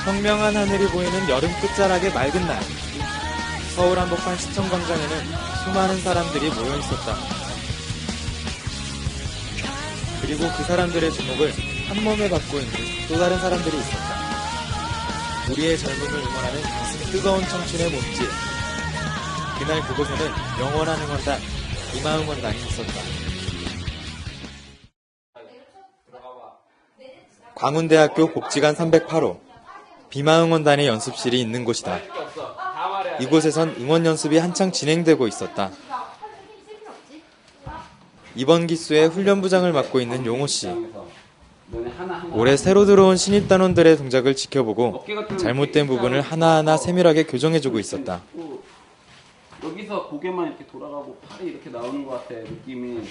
청명한 하늘이 보이는 여름 끝자락의 맑은 날, 서울 한복판 시청광장에는 수많은 사람들이 모여 있었다. 그리고 그 사람들의 주목을 한 몸에 받고 있는 또 다른 사람들이 있었다. 우리의 젊음을 응원하는 가슴 뜨거운 청춘의 몸짓. 그날 그곳에는 영원한 응원단, 비마응원단이 있었다. 광운대학교 복지관 308호, 비마응원단의 연습실이 있는 곳이다. 이곳에선 응원 연습이 한창 진행되고 있었다. 이번 기수의 훈련부장을 맡고 있는 용호씨. 올해 새로 들어온 신입단원들의 동작을 지켜보고 잘못된 부분을 하나하나 세밀하게 교정해주고 있었다. 여기서 고개만 이렇게 돌아가고 팔이 이렇게 나오는 것 같아, 느낌이.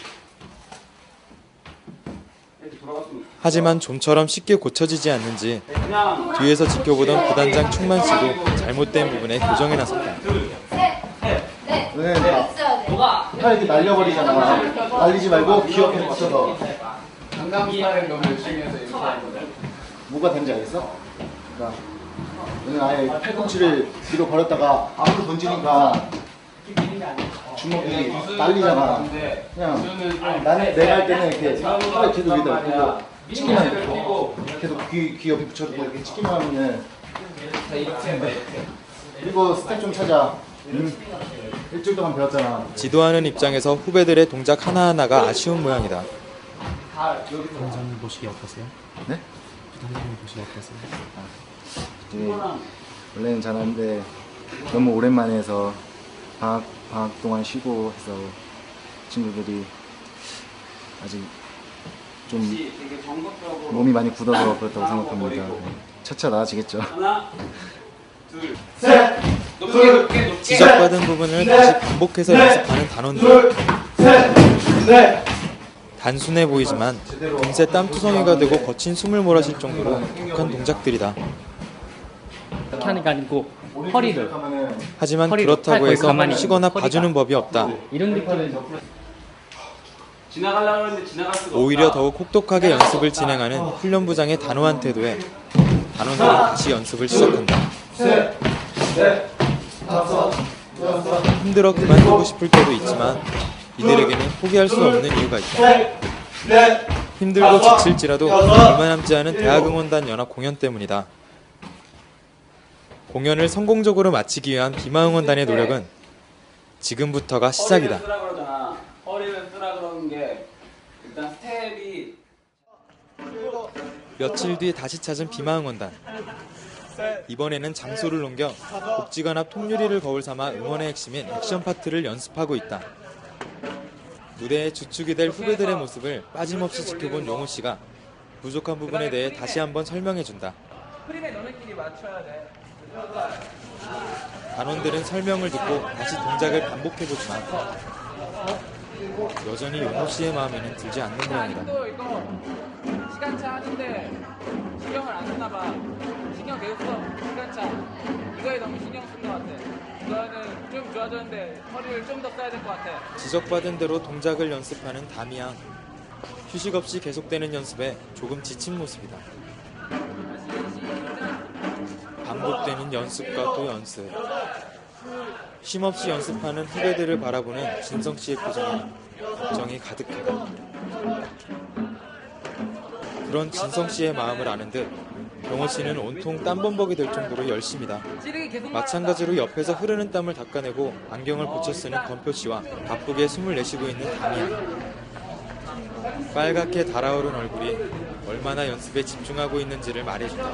하지만 좀처럼 쉽게 고쳐지지 않는지 뒤에서 지켜보던 부단장 충만 씨도 잘못된 부분에 교정에 나섰다. 팔 이렇게 날려버리잖아. 날리지 말고 귀엽게 붙여서. 강강사를 너무 열심히 해서 이렇게 하는 거야. 뭐가 되는지 알겠어? 그러니까 너는 아예 팔꿈치를 뒤로 벌였다가 앞으로 던지니까 주먹이 날리잖아. 그냥 나는 내가 할 때는 이렇게 팔을 계속 위에다 놓고 찍기만 해도 계속 귀 옆에 붙여두고 이렇게 찍기만 하면은. 그리고 스텝 좀 찾아. 일주일 동안 배웠잖아. 지도하는 입장에서 후배들의 동작 하나하나가 아쉬운 모양이다. 부단장님 보시기 어떠세요? 네? 부단장님 보시기 어떠세요? 원래는 잘하는데 너무 오랜만에 해서 방학 동안 쉬고 해서 친구들이 아직 좀 몸이 많이 굳어서 그렇다고 생각합니다. 차차 나아지겠죠. 하나, 둘, 셋! 지적받은 부분을 다시 반복해서 연습하는 단원들. 단순해 보이지만 금세 땀투성이가 되고 거친 숨을 몰아쉴 정도로 독한 동작들이다. 이렇게 하는 게 아니고 허리를. 하지만 허리로, 그렇다고 팔 해서 가만히 쉬거나 허리가. 봐주는 법이 없다. 이런 느낌을 지나가려고 하는데 지나갈 수가 없다. 오히려 더욱 혹독하게 연습을 진행하는 훈련부장의 단호한 태도에 단원들은 다시 연습을 시작한다. 힘들어 그만두고 싶을 때도 있지만 이들에게는 포기할 수 없는 이유가 있다. 힘들고 지칠지라도 얼마 남지 않은 대학응원단 연합 공연 때문이다. 공연을 성공적으로 마치기 위한 비마응원단의 노력은 지금부터가 시작이다. 허리를 쓰라 그러잖아. 허리를 쓰라 그러는 게 일단 스텝이 며칠 뒤 다시 찾은 비마응원단. 이번에는 장소를 옮겨 복지관 앞 통유리를 거울 삼아 응원의 핵심인 액션 파트를 연습하고 있다. 무대의 주축이 될 후배들의 모습을 빠짐없이 지켜본 용호 씨가 부족한 부분에 대해 다시 한번 설명해준다. 프림에 너네끼리 맞춰야 돼. 단원들은 설명을 듣고 다시 동작을 반복해보지만 여전히 용호 씨의 마음에는 들지 않는 모양이다. 이거 시간차 하는데 신경을 안 쓰나 봐. 신경 계속 써. 시간차. 이거에 너무 신경 쓴 것 같아. 이거는 좀 좋아졌는데 허리를 좀 더 써야 될 것 같아. 지적받은 대로 동작을 연습하는 다미양. 휴식 없이 계속되는 연습에 조금 지친 모습이다. 반복되는 연습과 또 연습. 쉼없이 연습하는 후배들을 바라보는 진성 씨의 표정에 걱정이 가득하다. 그런 진성 씨의 마음을 아는 듯 용호 씨는 온통 땀범벅이 될 정도로 열심이다. 마찬가지로 옆에서 흐르는 땀을 닦아내고 안경을 붙여 쓰는 건표 씨와 바쁘게 숨을 내쉬고 있는 담이야. 빨갛게 달아오른 얼굴이 얼마나 연습에 집중하고 있는지를 말해준다.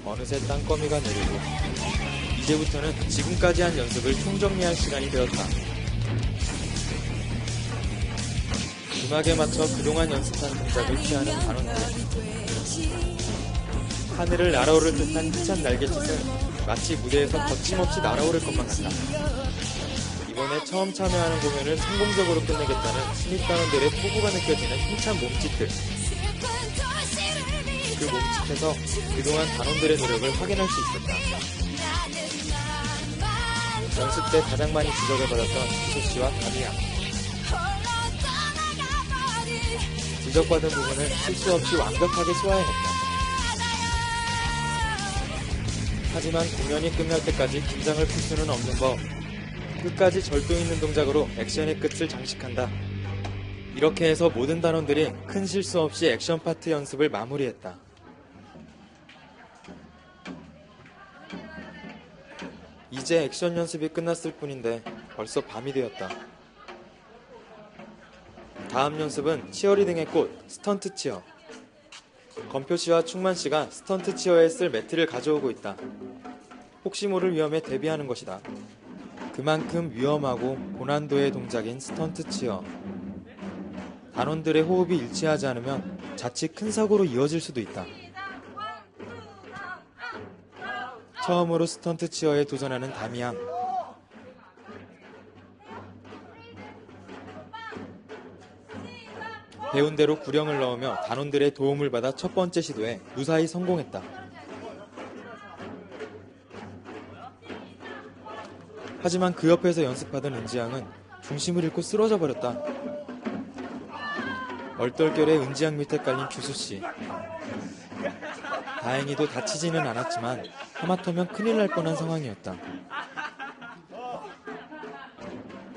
어느새 땅거미가 내리고 이제부터는 지금까지 한 연습을 총정리할 시간이 되었다. 음악에 맞춰 그동안 연습한 동작을 취하는 단원들. 하늘을 날아오를 듯한 희찬 날갯짓은 마치 무대에서 거침없이 날아오를 것만 같다. 이번에 처음 참여하는 공연을 성공적으로 끝내겠다는 신입단원들의 포부가 느껴지는 힘찬 몸짓들. 그 몸짓에서 그동안 단원들의 노력을 확인할 수 있었다. 연습 때 가장 많이 지적을 받았던 기소 씨와 다미양. 지적받은 부분을 실수 없이 완벽하게 소화해냈다. 하지만 공연이 끝날 때까지 긴장을 풀 수는 없는 법. 끝까지 절도 있는 동작으로 액션의 끝을 장식한다. 이렇게 해서 모든 단원들이 큰 실수 없이 액션 파트 연습을 마무리했다. 이제 액션 연습이 끝났을 뿐인데 벌써 밤이 되었다. 다음 연습은 치어리딩의 꽃, 스턴트 치어. 건표 씨와 충만 씨가 스턴트 치어에 쓸 매트를 가져오고 있다. 혹시 모를 위험에 대비하는 것이다. 그만큼 위험하고 고난도의 동작인 스턴트 치어. 단원들의 호흡이 일치하지 않으면 자칫 큰 사고로 이어질 수도 있다. 처음으로 스턴트 치어에 도전하는 다미양. 배운 대로 구령을 넣으며 단원들의 도움을 받아 첫 번째 시도에 무사히 성공했다. 하지만 그 옆에서 연습하던 은지양은 중심을 잃고 쓰러져 버렸다. 얼떨결에 은지양 밑에 깔린 규수씨. 다행히도 다치지는 않았지만 하마터면 큰일 날 뻔한 상황이었다.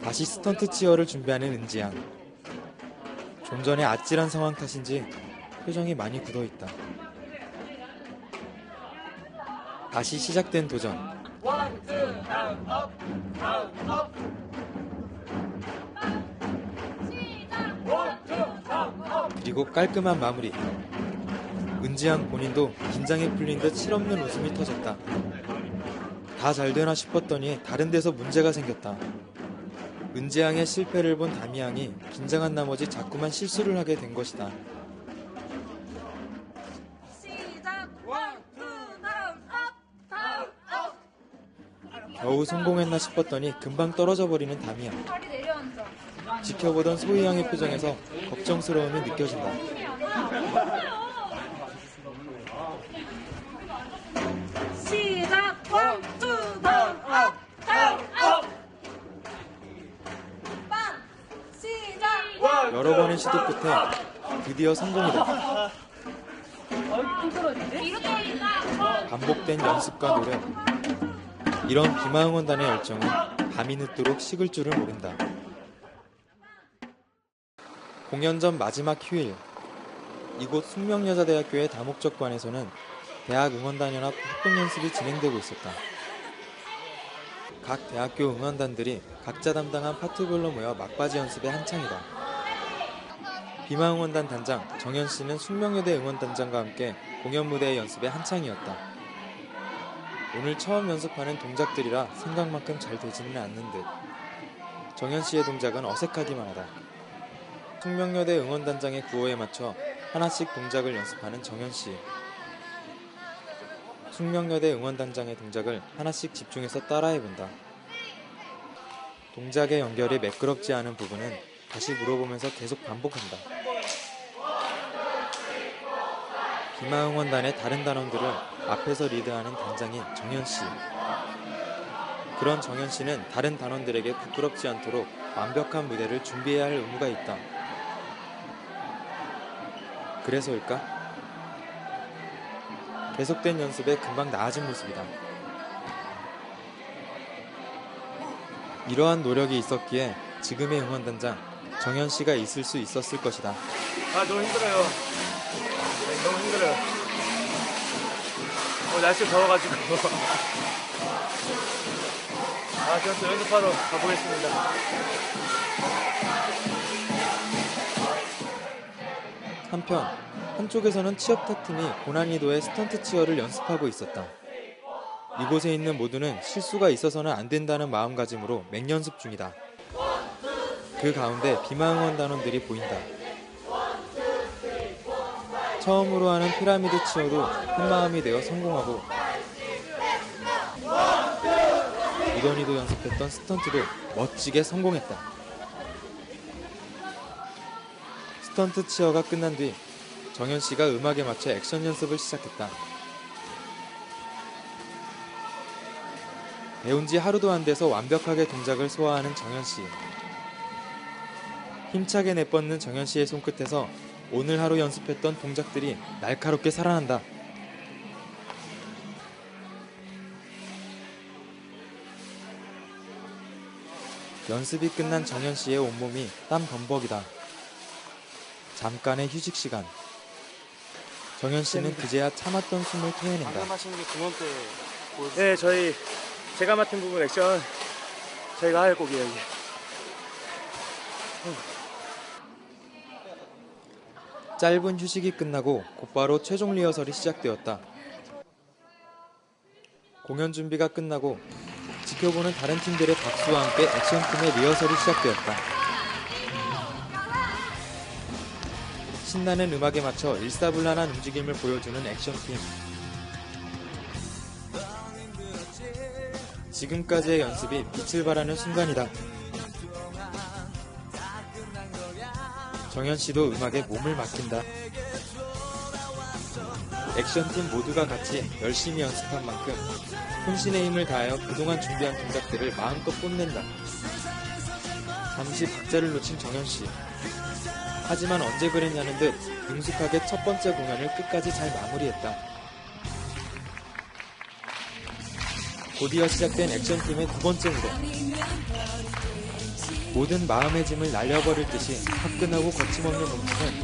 다시 스턴트 치어를 준비하는 은지양. 좀 전에 아찔한 상황 탓인지 표정이 많이 굳어있다. 다시 시작된 도전. 그리고 깔끔한 마무리. 은지양 본인도 긴장이 풀린 듯 실없는 웃음이 터졌다. 다 잘되나 싶었더니 다른 데서 문제가 생겼다. 은지양의 실패를 본 다미양이 긴장한 나머지 자꾸만 실수를 하게 된 것이다. 겨우 성공했나 싶었더니 금방 떨어져 버리는 다미양. 지켜보던 소희양의 표정에서 걱정스러움이 느껴진다. 시작! 원, 투, 다운, 업, 다운, 업! 빵! 시작! 여러 번의 시도 끝에 드디어 성공이다. 반복된 연습과 노력. 이런 비마응원단의 열정은 밤이 늦도록 식을 줄을 모른다. 공연 전 마지막 휴일. 이곳 숙명여자대학교의 다목적관에서는 대학 응원단연합 합동연습이 진행되고 있었다. 각 대학교 응원단들이 각자 담당한 파트별로 모여 막바지 연습에 한창이다. 비마응원단 단장 정현씨는 숙명여대 응원단장과 함께 공연 무대의 연습에 한창이었다. 오늘 처음 연습하는 동작들이라 생각만큼 잘 되지는 않는 듯. 정현씨의 동작은 어색하기만 하다. 숙명여대 응원단장의 구호에 맞춰 하나씩 동작을 연습하는 정현씨. 숙명여대 응원단장의 동작을 하나씩 집중해서 따라해본다. 동작의 연결이 매끄럽지 않은 부분은 다시 물어보면서 계속 반복한다. 비마응원단의 다른 단원들을 앞에서 리드하는 단장인 정현씨. 그런 정현씨는 다른 단원들에게 부끄럽지 않도록 완벽한 무대를 준비해야 할 의무가 있다. 그래서일까? 계속된 연습에 금방 나아진 모습이다. 이러한 노력이 있었기에 지금의 응원단장 정현씨가 있을 수 있었을 것이다. 너무 힘들어요. 너무 힘들어요. 날씨 더워가지고. 그래서 연습하러 가보겠습니다. 한편 한쪽에서는 치어탑팀이 고난이도의 스턴트 치어를 연습하고 있었다. 이곳에 있는 모두는 실수가 있어서는 안 된다는 마음가짐으로 맹연습 중이다. 그 가운데 비마응원 단원들이 보인다. 처음으로 하는 피라미드 치어도 한마음이 되어 성공하고 무던히도 연습했던 스턴트도 멋지게 성공했다. 스턴트 치어가 끝난 뒤 정현씨가 음악에 맞춰 액션 연습을 시작했다. 배운 지 하루도 안 돼서 완벽하게 동작을 소화하는 정현씨. 힘차게 내뻗는 정현씨의 손끝에서 오늘 하루 연습했던 동작들이 날카롭게 살아난다. 연습이 끝난 정현 씨의 온몸이 땀 범벅이다. 잠깐의 휴식 시간. 정현 씨는 그제야 참았던 숨을 토해낸다. 네, 제가 맡은 부분 액션 저희가 할 곡이에요, 이게. 짧은 휴식이 끝나고 곧바로 최종 리허설이 시작되었다. 공연 준비가 끝나고 지켜보는 다른 팀들의 박수와 함께 액션팀의 리허설이 시작되었다. 신나는 음악에 맞춰 일사불란한 움직임을 보여주는 액션팀. 지금까지의 연습이 빛을 발하는 순간이다. 정현 씨도 음악에 몸을 맡긴다. 액션팀 모두가 같이 열심히 연습한 만큼 혼신의 힘을 다하여 그동안 준비한 동작들을 마음껏 뽐낸다. 잠시 박자를 놓친 정현 씨. 하지만 언제 그랬냐는 듯 능숙하게 첫 번째 공연을 끝까지 잘 마무리했다. 곧이어 시작된 액션팀의 두 번째 무대. 모든 마음의 짐을 날려버릴 듯이 화끈하고 거침없는 몸짓은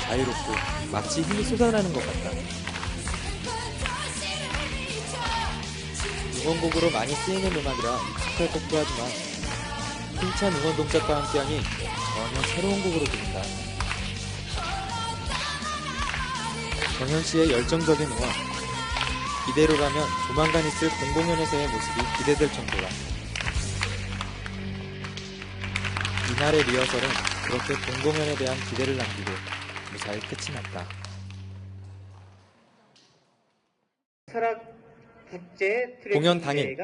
자유롭고 마치 힘이 솟아나는 것 같다. 응원곡으로 많이 쓰이는 음악이라 익숙할 것도 하지만 힘찬 응원 동작과 함께하니 전혀 새로운 곡으로 들린다. 정현 씨의 열정적인 응원. 이대로라면 조만간 있을 본공연에서의 모습이 기대될 정도다. 이날의 리허설은 그렇게 본공연에 대한 기대를 남기고 무사히 끝이 났다. 공연 당일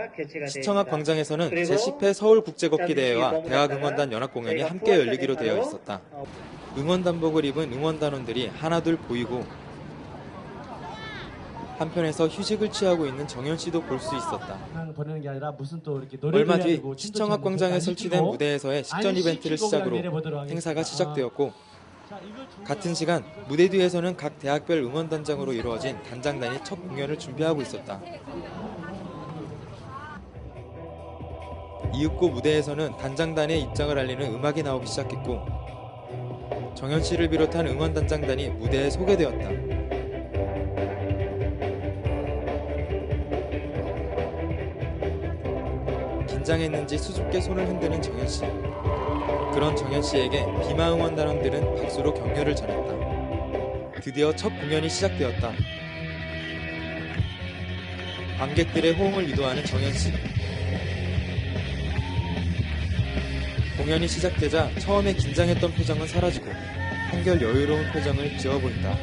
시청 앞 광장에서는 제10회 서울국제걷기대회와 대학응원단 연합공연이 함께 열리기로 되어 있었다. 응원단복을 입은 응원단원들이 하나둘 보이고 한편에서 휴식을 취하고 있는 정현 씨도 볼 수 있었다. 얼마 뒤 시청 앞 광장에 설치된 무대에서의 식전 이벤트를 시작으로 행사가 시작되었고, 같은 시간 무대 뒤에서는 각 대학별 응원단장으로 이루어진 단장단이 첫 공연을 준비하고 있었다. 이윽고 무대에서는 단장단의 입장을 알리는 음악이 나오기 시작했고, 정현 씨를 비롯한 응원단장단이 무대에 소개되었다. 긴장했는지 수줍게 손을 흔드는 정현 씨. 그런 정현 씨에게 비마 응원단원들은 박수로 격려를 전했다. 드디어 첫 공연이 시작되었다. 관객들의 호응을 유도하는 정현 씨. 공연이 시작되자 처음에 긴장했던 표정은 사라지고 한결 여유로운 표정을 지어 보인다.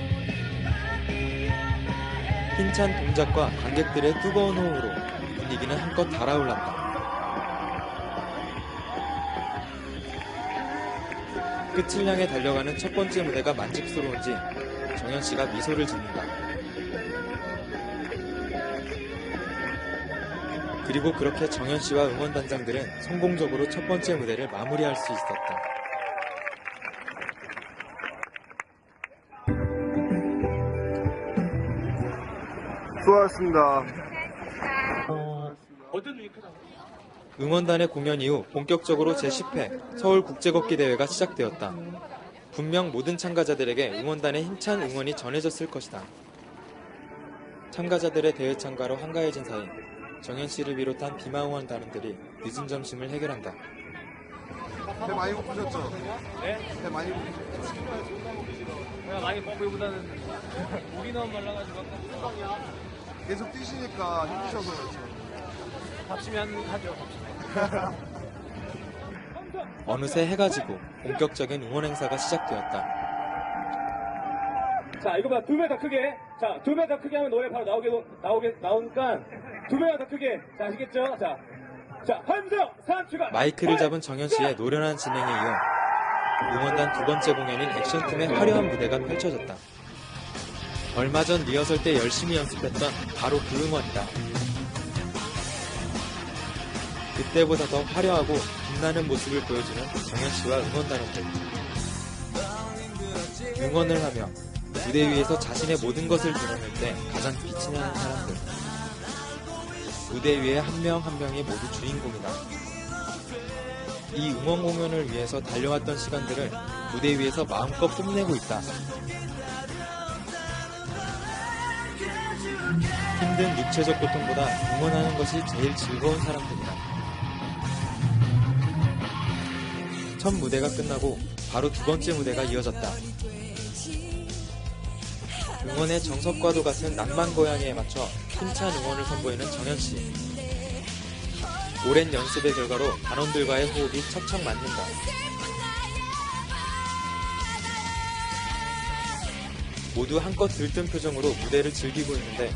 힘찬 동작과 관객들의 뜨거운 호응으로 분위기는 한껏 달아올랐다. 끝을 향해 달려가는 첫 번째 무대가 만족스러운지 정현 씨가 미소를 짓는다. 그리고 그렇게 정현 씨와 응원단장들은 성공적으로 첫 번째 무대를 마무리할 수 있었다. 수고하셨습니다. 응원단의 공연 이후 본격적으로 제10회 서울국제걷기대회가 시작되었다. 분명 모든 참가자들에게 응원단의 힘찬 응원이 전해졌을 것이다. 참가자들의 대회 참가로 한가해진 사이 정현 씨를 비롯한 비마 응원단원들이 늦은 점심을 해결한다. 배 많이 고프셨죠? 네? 배 많이 고프셨죠? 그냥 많이 먹기보다는 목이 너무 말라가지고 계속 뛰시니까 힘드셔서 그렇죠. 밥치면 하죠. 어느새 해가 지고 본격적인 응원 행사가 시작되었다. 자, 이거 봐. 2배 더 크게. 자, 2배 더 크게 하면 노래 바로 나오니까 2배가 더 크게. 자, 아시겠죠? 자, 함성 3초가. 마이크를 잡은 정현 씨의 노련한 진행에 이어 응원단 두 번째 공연인 액션팀의 화려한 무대가 펼쳐졌다. 얼마 전 리허설 때 열심히 연습했던 바로 그 응원이다. 그때보다 더 화려하고 빛나는 모습을 보여주는 정현 씨와 응원단원들. 응원을 하며 무대 위에서 자신의 모든 것을 드러낼 때 가장 빛이 나는 사람들. 무대 위에 한 명 한 명이 모두 주인공이다. 이 응원 공연을 위해서 달려왔던 시간들을 무대 위에서 마음껏 뽐내고 있다. 힘든 육체적 고통보다 응원하는 것이 제일 즐거운 사람들이다. 첫 무대가 끝나고 바로 두 번째 무대가 이어졌다. 응원의 정석과도 같은 낭만 고양이에 맞춰 힘찬 응원을 선보이는 정현씨. 오랜 연습의 결과로 단원들과의 호흡이 척척 맞는다. 모두 한껏 들뜬 표정으로 무대를 즐기고 있는데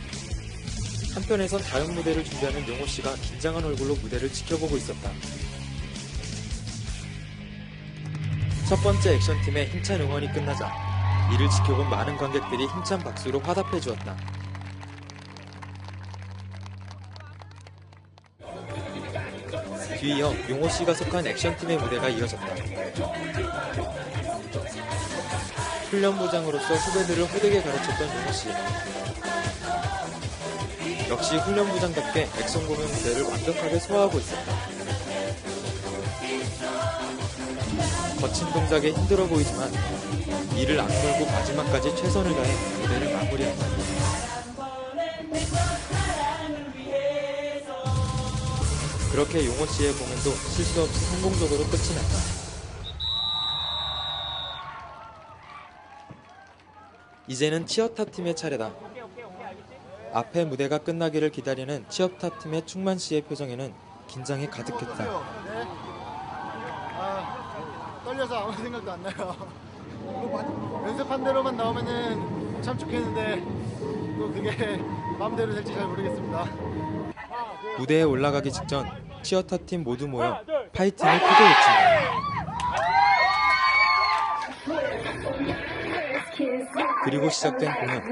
한편에선 다음 무대를 준비하는 용호씨가 긴장한 얼굴로 무대를 지켜보고 있었다. 첫 번째 액션팀의 힘찬 응원이 끝나자 이를 지켜본 많은 관객들이 힘찬 박수로 화답해 주었다. 뒤이어 용호씨가 속한 액션팀의 무대가 이어졌다. 훈련부장으로서 후배들을 호되게 가르쳤던 용호씨. 역시 훈련부장답게 액션 공연 무대를 완벽하게 소화하고 있었다. 거친 동작에 힘들어 보이지만 이를 악물고 마지막까지 최선을 다해 무대를 마무리한다. 그렇게 용호씨의 공연도 실수 없이 성공적으로 끝이 났다. 이제는 치어탑팀의 차례다. 앞에 무대가 끝나기를 기다리는 치어탑팀의 충만씨의 표정에는 긴장이 가득했다. 네? 떨려서 아무 생각도 안 나요. 연습한 대로만 나오면은 참 좋겠는데 또 그게 마음대로 될지 잘 모르겠습니다. 무대에 올라가기 직전 치어탑팀 모두 모여 파이팅을 크게 외친다. 그리고 시작된 공연.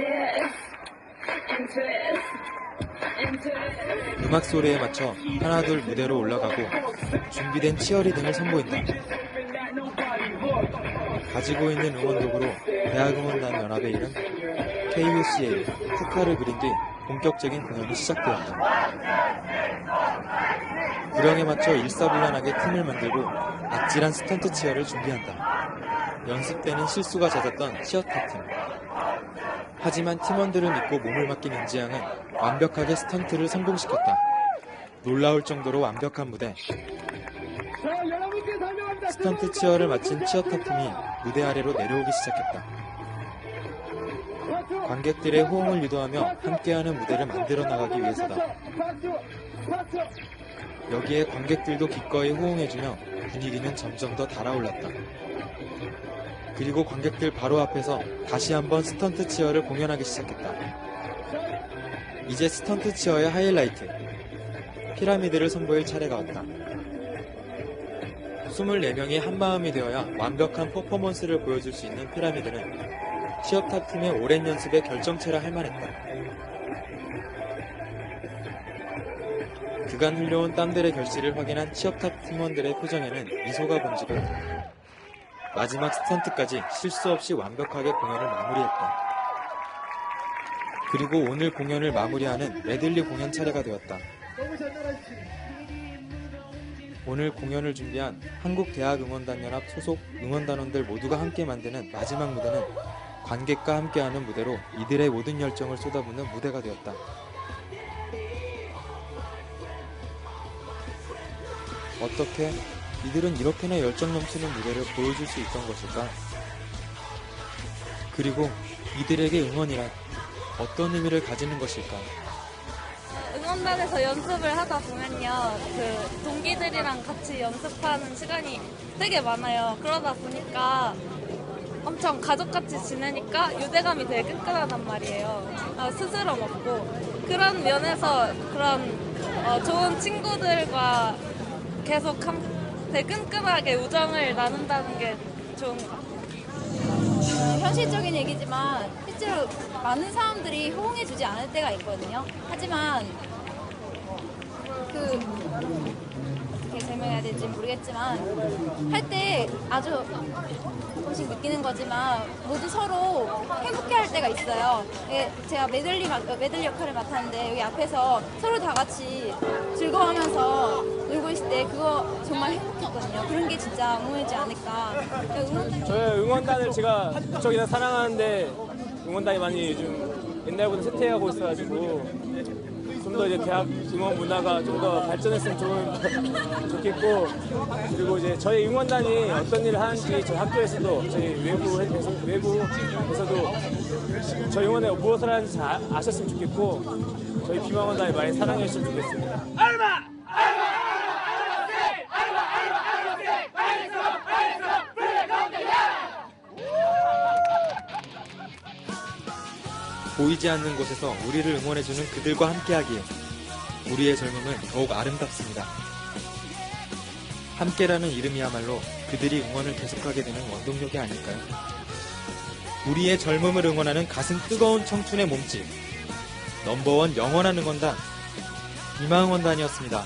음악 소리에 맞춰 하나둘 무대로 올라가고 준비된 치어리딩을 선보인다. 가지고 있는 응원도구로 대학응원단 연합의 이름 KUCA 푸카를 그린 뒤 본격적인 공연이 시작되었다. 구령에 맞춰 일사불란하게 팀을 만들고 아찔한 스턴트 치어를 준비한다. 연습 때는 실수가 잦았던 치어탑팀. 하지만 팀원들을 믿고 몸을 맡긴 임지양은 완벽하게 스턴트를 성공시켰다. 놀라울 정도로 완벽한 무대. 스턴트 치어를 마친 치어탑팀이 무대 아래로 내려오기 시작했다. 관객들의 호응을 유도하며 함께하는 무대를 만들어 나가기 위해서다. 여기에 관객들도 기꺼이 호응해주며 분위기는 점점 더 달아올랐다. 그리고 관객들 바로 앞에서 다시 한번 스턴트 치어를 공연하기 시작했다. 이제 스턴트 치어의 하이라이트, 피라미드를 선보일 차례가 왔다. 24명이 한마음이 되어야 완벽한 퍼포먼스를 보여줄 수 있는 피라미드는 치어탑팀의 오랜 연습의 결정체라 할 만했다. 그간 흘려온 땀들의 결실을 확인한 치어탑 팀원들의 표정에는 미소가 번지고 마지막 스턴트까지 실수 없이 완벽하게 공연을 마무리했다. 그리고 오늘 공연을 마무리하는 메들리 공연 차례가 되었다. 오늘 공연을 준비한 한국대학응원단연합 소속 응원단원들 모두가 함께 만드는 마지막 무대는 관객과 함께하는 무대로 이들의 모든 열정을 쏟아붓는 무대가 되었다. 어떻게 이들은 이렇게나 열정 넘치는 무대를 보여줄 수 있던 것일까? 그리고 이들에게 응원이란 어떤 의미를 가지는 것일까? 응원단에서 연습을 하다 보면요, 그 동기들이랑 같이 연습하는 시간이 되게 많아요. 그러다 보니까 엄청 가족같이 지내니까 유대감이 되게 끈끈하단 말이에요. 스스럼 없고 그런 면에서 그런 좋은 친구들과 계속 되게 끈끈하게 우정을 나눈다는 게 좋은 것 같아요. 현실적인 얘기지만 실제로 많은 사람들이 호응해주지 않을 때가 있거든요. 하지만 어떻게 설명해야 될지 모르겠지만 할 때 아주 조금씩 느끼는 거지만 모두 서로 행복해할 때가 때가 있어요. 이게 제가 메들리 역할을 맡았는데 여기 앞에서 서로 다 같이 즐거워하면서 놀고 있을 때 그거 정말 행복했거든요. 그런 게 진짜 응원이지 않을까. 저의 응원단을 제가 무척이나 사랑하는데 응원단이 많이 요즘 옛날보다 쇠퇴하고 있어가지고 좀 더 이제 대학 응원 문화가 좀 더 발전했으면 좋겠고, 그리고 이제 저희 응원단이 어떤 일을 하는지 저희 학교에서도 저희 외부에서도 저희 응원에 무엇을 하는지 잘 아셨으면 좋겠고, 저희 비망원단이 많이 사랑해 주시면 좋겠습니다. 보이지 않는 곳에서 우리를 응원해주는 그들과 함께하기에 우리의 젊음은 더욱 아름답습니다. 함께라는 이름이야말로 그들이 응원을 계속하게 되는 원동력이 아닐까요? 우리의 젊음을 응원하는 가슴 뜨거운 청춘의 몸짓 넘버원 영원한 응원단 이마응원단이었습니다.